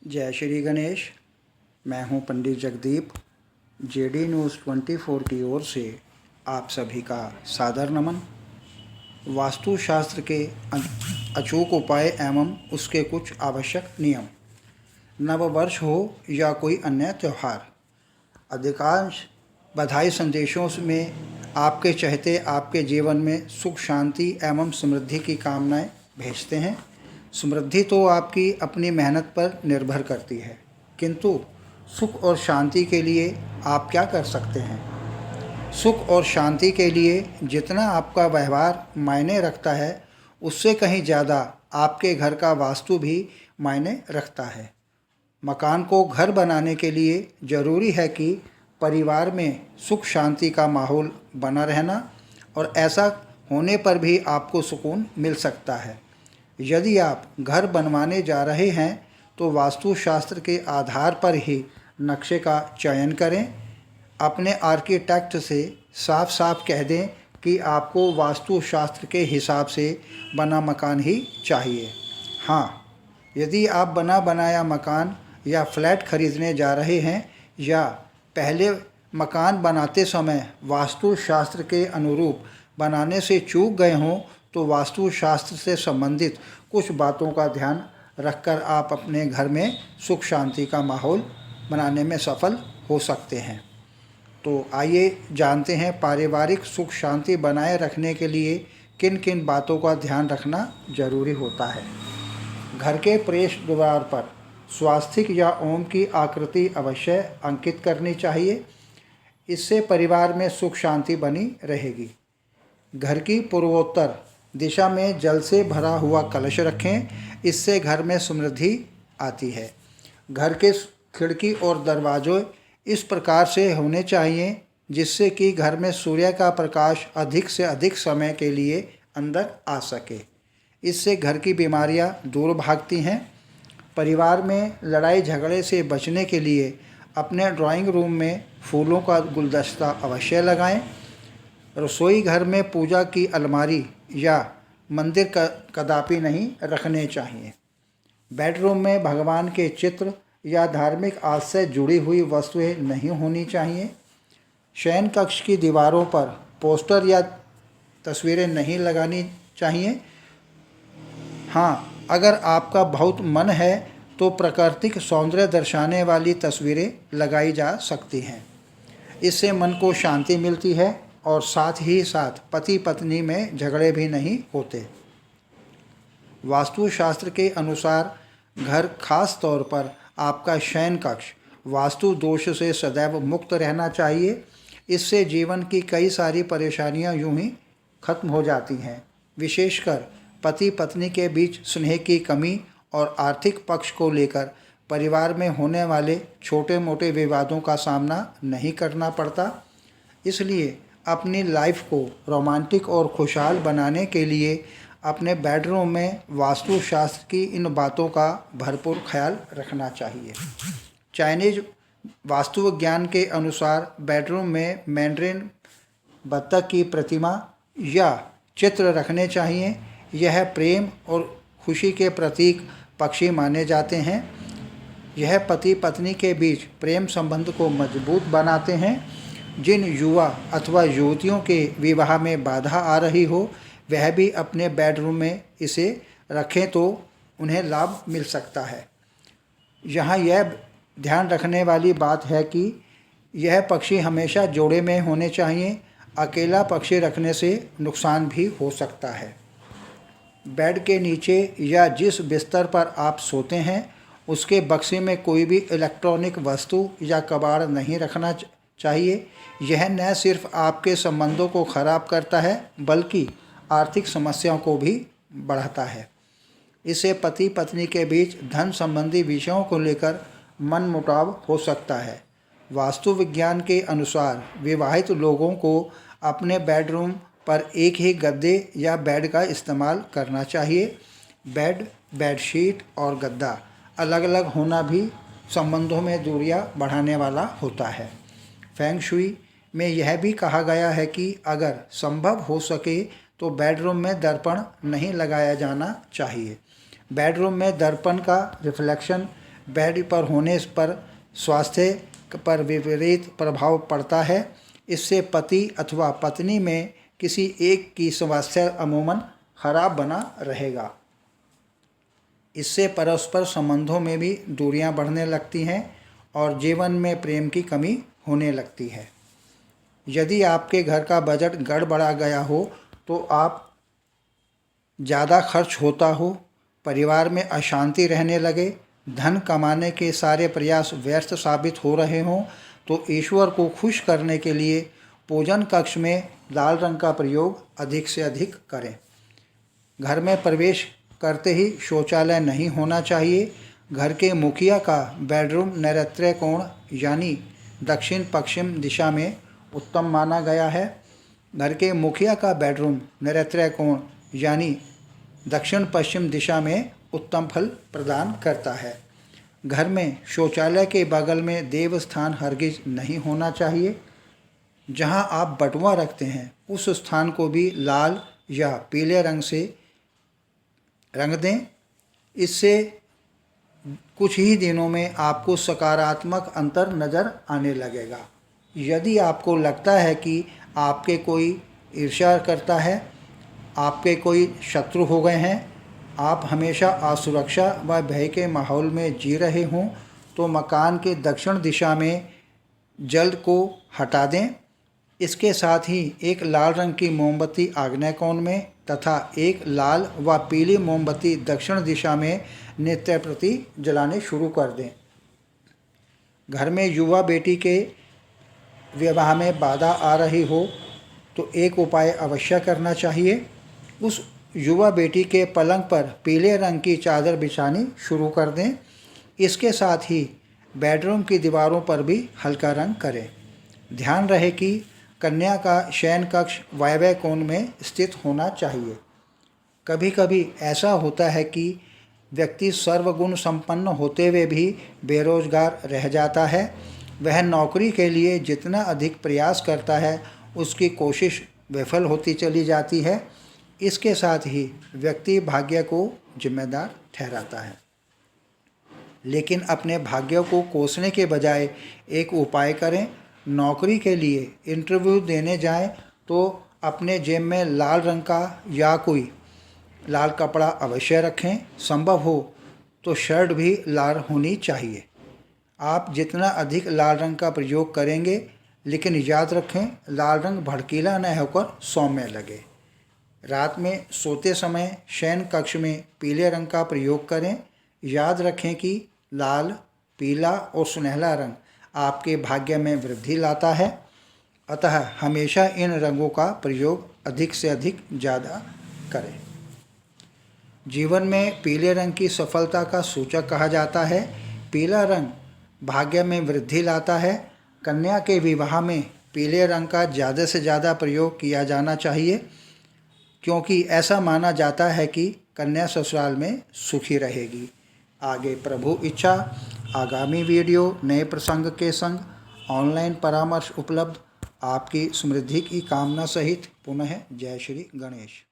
जय श्री गणेश। मैं हूं पंडित जगदीप। जेडी न्यूज़ 24 की ओर से आप सभी का सादर नमन। वास्तुशास्त्र के अचूक उपाय एवं उसके कुछ आवश्यक नियम। नववर्ष हो या कोई अन्य त्यौहार, अधिकांश बधाई संदेशों में आपके चहेते आपके जीवन में सुख, शांति एवं समृद्धि की कामनाएं भेजते हैं। समृद्धि तो आपकी अपनी मेहनत पर निर्भर करती है, किंतु सुख और शांति के लिए आप क्या कर सकते हैं? सुख और शांति के लिए जितना आपका व्यवहार मायने रखता है, उससे कहीं ज़्यादा आपके घर का वास्तु भी मायने रखता है। मकान को घर बनाने के लिए ज़रूरी है कि परिवार में सुख शांति का माहौल बना रहना, और ऐसा होने पर भी आपको सुकून मिल सकता है। यदि आप घर बनवाने जा रहे हैं तो वास्तुशास्त्र के आधार पर ही नक्शे का चयन करें। अपने आर्किटेक्ट से साफ साफ कह दें कि आपको वास्तुशास्त्र के हिसाब से बना मकान ही चाहिए। हाँ, यदि आप बना बनाया मकान या फ्लैट खरीदने जा रहे हैं या पहले मकान बनाते समय वास्तुशास्त्र के अनुरूप बनाने से चूक गए हों, तो वास्तुशास्त्र से संबंधित कुछ बातों का ध्यान रखकर आप अपने घर में सुख शांति का माहौल बनाने में सफल हो सकते हैं। तो आइए जानते हैं पारिवारिक सुख शांति बनाए रखने के लिए किन किन बातों का ध्यान रखना जरूरी होता है। घर के प्रवेश द्वार पर स्वास्तिक या ओम की आकृति अवश्य अंकित करनी चाहिए। इससे परिवार में सुख शांति बनी रहेगी। घर की पूर्वोत्तर दिशा में जल से भरा हुआ कलश रखें, इससे घर में समृद्धि आती है। घर के खिड़की और दरवाजे इस प्रकार से होने चाहिए जिससे कि घर में सूर्य का प्रकाश अधिक से अधिक समय के लिए अंदर आ सके। इससे घर की बीमारियां दूर भागती हैं। परिवार में लड़ाई झगड़े से बचने के लिए अपने ड्राइंग रूम में फूलों का गुलदस्ता अवश्य लगाएं। रसोई घर में पूजा की अलमारी या मंदिर का कदापि नहीं रखने चाहिए। बेडरूम में भगवान के चित्र या धार्मिक आदत से जुड़ी हुई वस्तुएं नहीं होनी चाहिए। शयन कक्ष की दीवारों पर पोस्टर या तस्वीरें नहीं लगानी चाहिए। हाँ, अगर आपका बहुत मन है तो प्राकृतिक सौंदर्य दर्शाने वाली तस्वीरें लगाई जा सकती हैं। इससे मन को शांति मिलती है और साथ ही साथ पति पत्नी में झगड़े भी नहीं होते। वास्तुशास्त्र के अनुसार घर, खास तौर पर आपका शयन कक्ष, वास्तु दोष से सदैव मुक्त रहना चाहिए। इससे जीवन की कई सारी परेशानियां यूं ही खत्म हो जाती हैं। विशेषकर पति पत्नी के बीच स्नेह की कमी और आर्थिक पक्ष को लेकर परिवार में होने वाले छोटे मोटे विवादों का सामना नहीं करना पड़ता। इसलिए अपनी लाइफ को रोमांटिक और खुशहाल बनाने के लिए अपने बेडरूम में वास्तुशास्त्र की इन बातों का भरपूर ख्याल रखना चाहिए। चाइनीज वास्तु विज्ञान के अनुसार बेडरूम में मैंड्रिन बत्तख की प्रतिमा या चित्र रखने चाहिए। यह प्रेम और खुशी के प्रतीक पक्षी माने जाते हैं। यह पति पत्नी के बीच प्रेम संबंध को मजबूत बनाते हैं। जिन युवा अथवा युवतियों के विवाह में बाधा आ रही हो, वह भी अपने बेडरूम में इसे रखें तो उन्हें लाभ मिल सकता है। यहाँ यह ध्यान रखने वाली बात है कि यह पक्षी हमेशा जोड़े में होने चाहिए। अकेला पक्षी रखने से नुकसान भी हो सकता है। बेड के नीचे या जिस बिस्तर पर आप सोते हैं उसके बक्से में कोई भी इलेक्ट्रॉनिक वस्तु या कबाड़ नहीं रखना चाहिए। यह न सिर्फ आपके संबंधों को खराब करता है बल्कि आर्थिक समस्याओं को भी बढ़ाता है। इससे पति पत्नी के बीच धन संबंधी विषयों को लेकर मनमुटाव हो सकता है। वास्तु विज्ञान के अनुसार विवाहित लोगों को अपने बेडरूम पर एक ही गद्दे या बेड का इस्तेमाल करना चाहिए। बेड, बेडशीट और गद्दा अलग अलग होना भी संबंधों में दूरियां बढ़ाने वाला होता है। फेंग शुई में यह भी कहा गया है कि अगर संभव हो सके तो बेडरूम में दर्पण नहीं लगाया जाना चाहिए। बेडरूम में दर्पण का रिफ्लेक्शन बेड पर होने पर स्वास्थ्य पर विपरीत प्रभाव पड़ता है। इससे पति अथवा पत्नी में किसी एक की स्वास्थ्य अमूमन खराब बना रहेगा। इससे परस्पर संबंधों में भी दूरियां बढ़ने लगती हैं और जीवन में प्रेम की कमी होने लगती है। यदि आपके घर का बजट गड़बड़ा गया हो तो आप ज़्यादा खर्च होता हो, परिवार में अशांति रहने लगे, धन कमाने के सारे प्रयास व्यर्थ साबित हो रहे हों, तो ईश्वर को खुश करने के लिए पूजन कक्ष में लाल रंग का प्रयोग अधिक से अधिक करें। घर में प्रवेश करते ही शौचालय नहीं होना चाहिए। घर के मुखिया का बेडरूम नैऋत्य कोण यानी दक्षिण पश्चिम दिशा में उत्तम माना गया है। घर के मुखिया का बेडरूम नैऋत्य कोण यानी दक्षिण पश्चिम दिशा में उत्तम फल प्रदान करता है। घर में शौचालय के बगल में देवस्थान हरगिज नहीं होना चाहिए। जहां आप बटुआ रखते हैं उस स्थान को भी लाल या पीले रंग से रंग दें। इससे कुछ ही दिनों में आपको सकारात्मक अंतर नज़र आने लगेगा। यदि आपको लगता है कि आपके कोई ईर्ष्या करता है, आपके कोई शत्रु हो गए हैं, आप हमेशा असुरक्षा व भय के माहौल में जी रहे हों, तो मकान के दक्षिण दिशा में जल्द को हटा दें। इसके साथ ही एक लाल रंग की मोमबत्ती आग्नेय कोण में तथा एक लाल व पीली मोमबत्ती दक्षिण दिशा में नित्य प्रति जलाने शुरू कर दें। घर में युवा बेटी के विवाह में बाधा आ रही हो तो एक उपाय अवश्य करना चाहिए। उस युवा बेटी के पलंग पर पीले रंग की चादर बिछानी शुरू कर दें। इसके साथ ही बेडरूम की दीवारों पर भी हल्का रंग करें। ध्यान रहे कि कन्या का शयन कक्ष वायव्य कोण में स्थित होना चाहिए। कभी कभी ऐसा होता है कि व्यक्ति सर्वगुण संपन्न होते हुए भी बेरोजगार रह जाता है। वह नौकरी के लिए जितना अधिक प्रयास करता है उसकी कोशिश विफल होती चली जाती है। इसके साथ ही व्यक्ति भाग्य को जिम्मेदार ठहराता है। लेकिन अपने भाग्य को कोसने के बजाय एक उपाय करें। नौकरी के लिए इंटरव्यू देने जाएं तो अपने जेब में लाल रंग का या कोई लाल कपड़ा अवश्य रखें। संभव हो तो शर्ट भी लाल होनी चाहिए। आप जितना अधिक लाल रंग का प्रयोग करेंगे, लेकिन याद रखें लाल रंग भड़कीला न होकर सौम्य लगे। रात में सोते समय शयन कक्ष में पीले रंग का प्रयोग करें। याद रखें कि लाल, पीला और सुनहला रंग आपके भाग्य में वृद्धि लाता है। अतः हमेशा इन रंगों का प्रयोग अधिक से अधिक ज़्यादा करें। जीवन में पीले रंग की सफलता का सूचक कहा जाता है। पीला रंग भाग्य में वृद्धि लाता है। कन्या के विवाह में पीले रंग का ज़्यादा से ज़्यादा प्रयोग किया जाना चाहिए, क्योंकि ऐसा माना जाता है कि कन्या ससुराल में सुखी रहेगी। आगे प्रभु इच्छा आगामी वीडियो नए प्रसंग के संग ऑनलाइन परामर्श उपलब्ध। आपकी समृद्धि की कामना सहित पुनः जय श्री गणेश।